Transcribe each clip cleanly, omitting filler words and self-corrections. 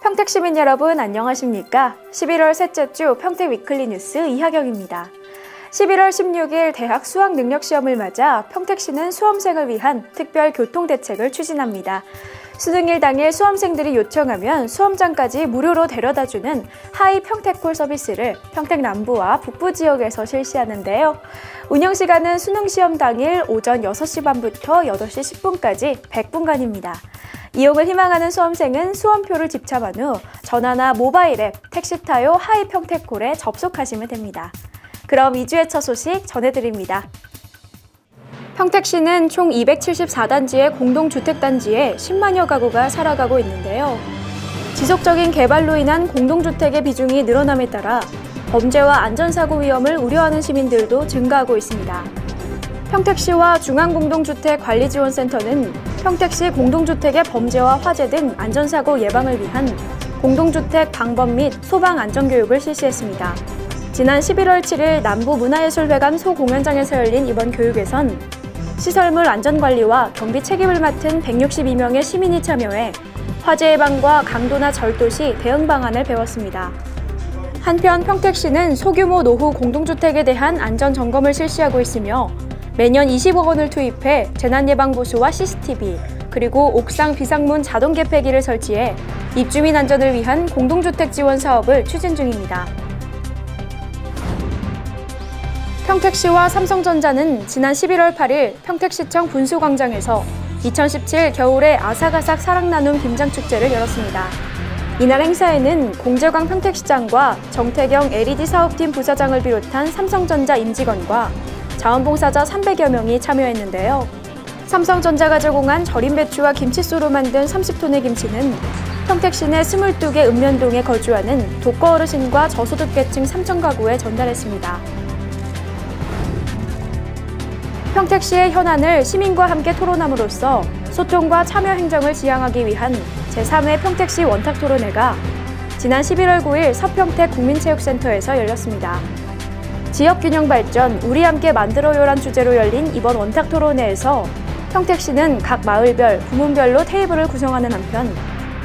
평택 시민 여러분 안녕하십니까? 11월 셋째 주 평택 위클리 뉴스 이하경입니다. 11월 16일 대학 수학능력시험을 맞아 평택시는 수험생을 위한 특별 교통대책을 추진합니다. 수능일 당일 수험생들이 요청하면 수험장까지 무료로 데려다주는 하이 평택콜 서비스를 평택 남부와 북부 지역에서 실시하는데요. 운영시간은 수능시험 당일 오전 6시 반부터 8시 10분까지 100분간입니다. 이용을 희망하는 수험생은 수험표를 집착한 후 전화나 모바일 앱 택시타요 하이 평택콜에 접속하시면 됩니다. 그럼 2주의 첫 소식 전해드립니다. 평택시는 총 274단지의 공동주택단지에 10만여 가구가 살아가고 있는데요. 지속적인 개발로 인한 공동주택의 비중이 늘어남에 따라 범죄와 안전사고 위험을 우려하는 시민들도 증가하고 있습니다. 평택시와 중앙공동주택관리지원센터는 평택시 공동주택의 범죄와 화재 등 안전사고 예방을 위한 공동주택 방법 및 소방 안전교육을 실시했습니다. 지난 11월 7일 남부문화예술회관 소공연장에서 열린 이번 교육에선 시설물 안전관리와 경비 책임을 맡은 162명의 시민이 참여해 화재 예방과 강도나 절도 시 대응 방안을 배웠습니다. 한편 평택시는 소규모 노후 공동주택에 대한 안전점검을 실시하고 있으며 매년 20억 원을 투입해 재난예방보수와 CCTV, 그리고 옥상 비상문 자동 개폐기를 설치해 입주민 안전을 위한 공동주택 지원 사업을 추진 중입니다. 평택시와 삼성전자는 지난 11월 8일 평택시청 분수광장에서 2017 겨울의 아삭아삭 사랑 나눔 김장축제를 열었습니다. 이날 행사에는 공재광 평택시장과 정태경 LED 사업팀 부사장을 비롯한 삼성전자 임직원과 자원봉사자 300여 명이 참여했는데요. 삼성전자가 제공한 절임 배추와 김치소로 만든 30톤의 김치는 평택시 내 22개 읍면동에 거주하는 독거 어르신과 저소득계층 3,000가구에 전달했습니다. 평택시의 현안을 시민과 함께 토론함으로써 소통과 참여 행정을 지향하기 위한 제3회 평택시 원탁토론회가 지난 11월 9일 서평택 국민체육센터에서 열렸습니다. 지역균형 발전, 우리 함께 만들어요란 주제로 열린 이번 원탁토론회에서 평택시는 각 마을별, 부문별로 테이블을 구성하는 한편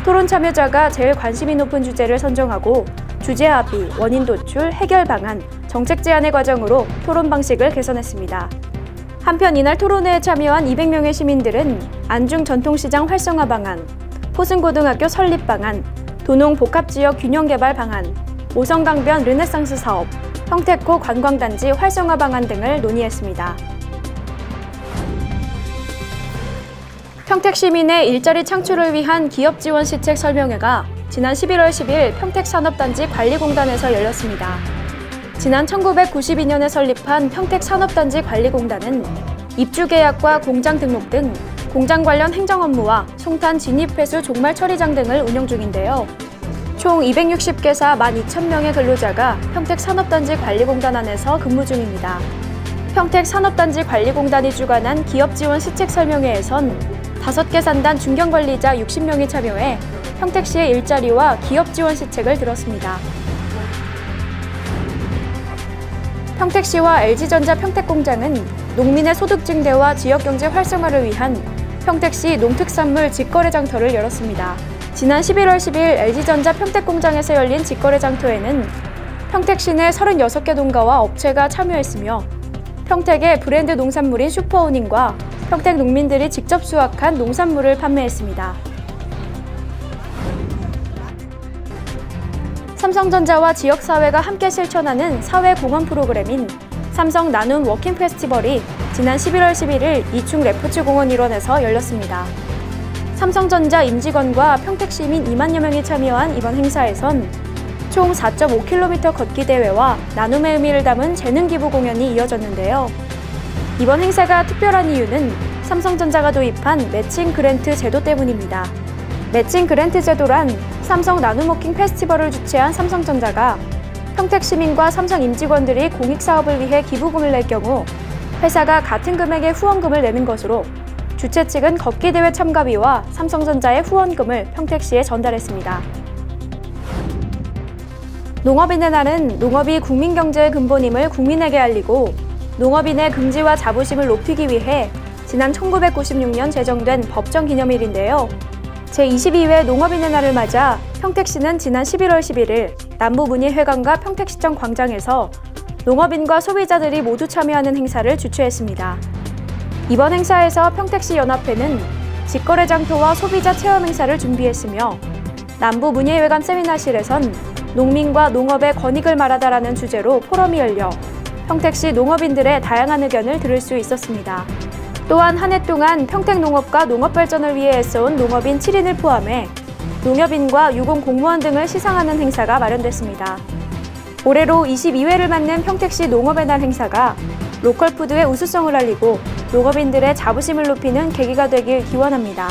토론 참여자가 제일 관심이 높은 주제를 선정하고 주제 합의, 원인 도출, 해결 방안, 정책 제안의 과정으로 토론 방식을 개선했습니다. 한편 이날 토론회에 참여한 200명의 시민들은 안중 전통시장 활성화 방안, 포승고등학교 설립 방안, 도농 복합지역 균형 개발 방안, 오성강변 르네상스 사업, 평택호 관광단지 활성화 방안 등을 논의했습니다. 평택 시민의 일자리 창출을 위한 기업 지원 시책 설명회가 지난 11월 10일 평택산업단지 관리공단에서 열렸습니다. 지난 1992년에 설립한 평택산업단지 관리공단은 입주계약과 공장 등록 등 공장 관련 행정 업무와 송탄 진입회수 종말 처리장 등을 운영 중인데요. 총 260개사 12,000명의 근로자가 평택산업단지 관리공단 안에서 근무 중입니다. 평택산업단지 관리공단이 주관한 기업지원 시책 설명회에선 5개 산단 중견관리자 60명이 참여해 평택시의 일자리와 기업지원 시책을 들었습니다. 평택시와 LG전자 평택공장은 농민의 소득 증대와 지역경제 활성화를 위한 평택시 농특산물 직거래 장터를 열었습니다. 지난 11월 10일 LG전자 평택공장에서 열린 직거래 장터에는 평택시 내 36개 농가와 업체가 참여했으며 평택의 브랜드 농산물인 슈퍼오닝과 평택 농민들이 직접 수확한 농산물을 판매했습니다. 삼성전자와 지역사회가 함께 실천하는 사회공헌 프로그램인 삼성 나눔 워킹 페스티벌이 지난 11월 11일 이충 레포츠공원 일원에서 열렸습니다. 삼성전자 임직원과 평택시민 2만여 명이 참여한 이번 행사에선 총 4.5km 걷기 대회와 나눔의 의미를 담은 재능 기부 공연이 이어졌는데요. 이번 행사가 특별한 이유는 삼성전자가 도입한 매칭 그랜트 제도 때문입니다. 매칭 그랜트 제도란 삼성 나눔 워킹 페스티벌을 주최한 삼성전자가 평택 시민과 삼성 임직원들이 공익사업을 위해 기부금을 낼 경우 회사가 같은 금액의 후원금을 내는 것으로 주최 측은 걷기대회 참가비와 삼성전자의 후원금을 평택시에 전달했습니다. 농업인의 날은 농업이 국민경제의 근본임을 국민에게 알리고 농업인의 긍지와 자부심을 높이기 위해 지난 1996년 제정된 법정기념일인데요. 제22회 농업인의 날을 맞아 평택시는 지난 11월 11일 남부문예회관과 평택시청 광장에서 농업인과 소비자들이 모두 참여하는 행사를 주최했습니다. 이번 행사에서 평택시 연합회는 직거래 장터와 소비자 체험 행사를 준비했으며 남부문예회관 세미나실에선 농민과 농업의 권익을 말하다라는 주제로 포럼이 열려 평택시 농업인들의 다양한 의견을 들을 수 있었습니다. 또한 한 해 동안 평택농업과 농업발전을 위해 애써온 농업인 7인을 포함해 농협인과 유공 공무원 등을 시상하는 행사가 마련됐습니다. 올해로 22회를 맞는 평택시 농업의 날 행사가 로컬푸드의 우수성을 알리고 농업인들의 자부심을 높이는 계기가 되길 기원합니다.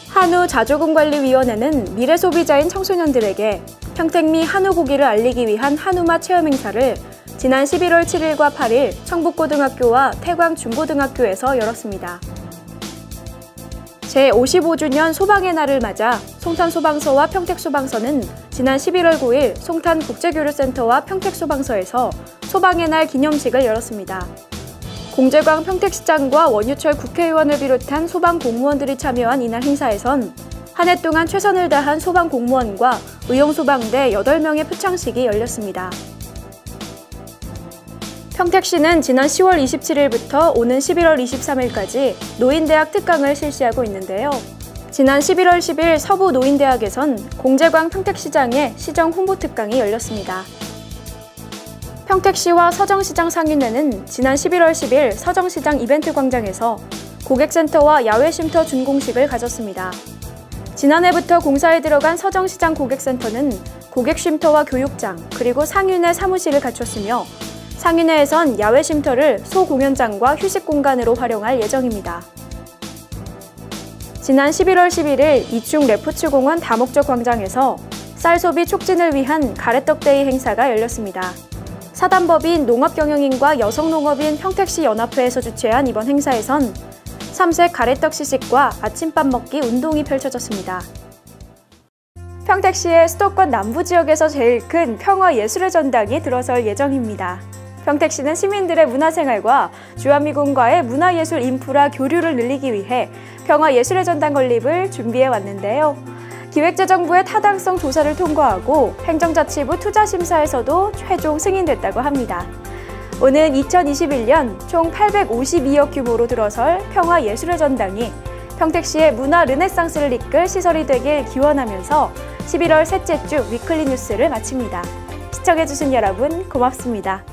한우자조금관리위원회는 미래 소비자인 청소년들에게 평택미 한우고기를 알리기 위한 한우맛 체험 행사를 지난 11월 7일과 8일 청북고등학교와 태광중고등학교에서 열었습니다. 제55주년 소방의 날을 맞아 송탄소방서와 평택소방서는 지난 11월 9일 송탄국제교류센터와 평택소방서에서 소방의 날 기념식을 열었습니다. 공재광 평택시장과 원유철 국회의원을 비롯한 소방 공무원들이 참여한 이날 행사에선 한 해 동안 최선을 다한 소방 공무원과 의용소방대 8명의 표창식이 열렸습니다. 평택시는 지난 10월 27일부터 오는 11월 23일까지 노인대학 특강을 실시하고 있는데요. 지난 11월 10일 서부노인대학에선 공재광 평택시장의 시정 홍보 특강이 열렸습니다. 평택시와 서정시장 상인회는 지난 11월 10일 서정시장 이벤트 광장에서 고객센터와 야외쉼터 준공식을 가졌습니다. 지난해부터 공사에 들어간 서정시장 고객센터는 고객쉼터와 교육장, 그리고 상인회 사무실을 갖췄으며 상인회에선 야외쉼터를 소공연장과 휴식 공간으로 활용할 예정입니다. 지난 11월 11일 이충 레포츠공원 다목적 광장에서 쌀 소비 촉진을 위한 가래떡데이 행사가 열렸습니다. 사단법인 농업경영인과 여성농업인 평택시 연합회에서 주최한 이번 행사에선 삼색 가래떡 시식과 아침밥 먹기 운동이 펼쳐졌습니다. 평택시의 수도권 남부지역에서 제일 큰 평화예술의 전당이 들어설 예정입니다. 평택시는 시민들의 문화생활과 주한미군과의 문화예술 인프라 교류를 늘리기 위해 평화예술의 전당 건립을 준비해 왔는데요. 기획재정부의 타당성 조사를 통과하고 행정자치부 투자심사에서도 최종 승인됐다고 합니다. 오는 2021년 총 852억 규모로 들어설 평화예술의 전당이 평택시의 문화 르네상스를 이끌 시설이 되길 기원하면서 11월 셋째 주 위클리 뉴스를 마칩니다. 시청해주신 여러분 고맙습니다.